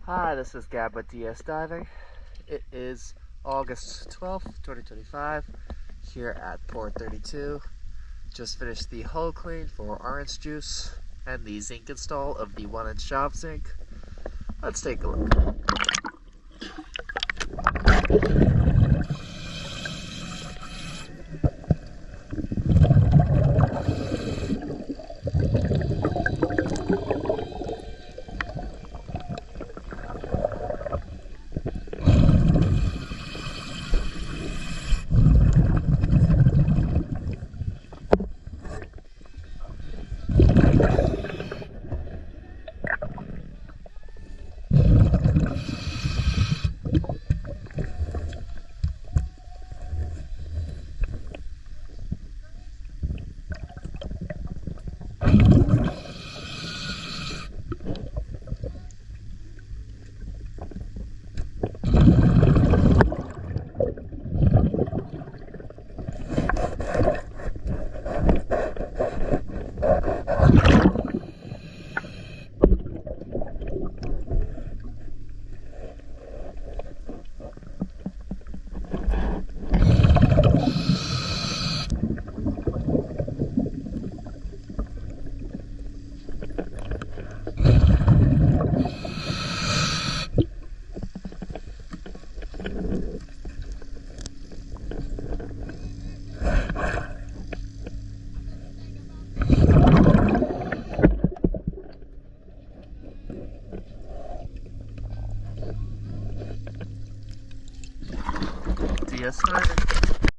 Hi, this is Gab with DS Diving. It is August 12th, 2025, here at Port 32. Just finished the hull clean for orange juice and the zinc install of the 1-inch job zinc. Let's take a look.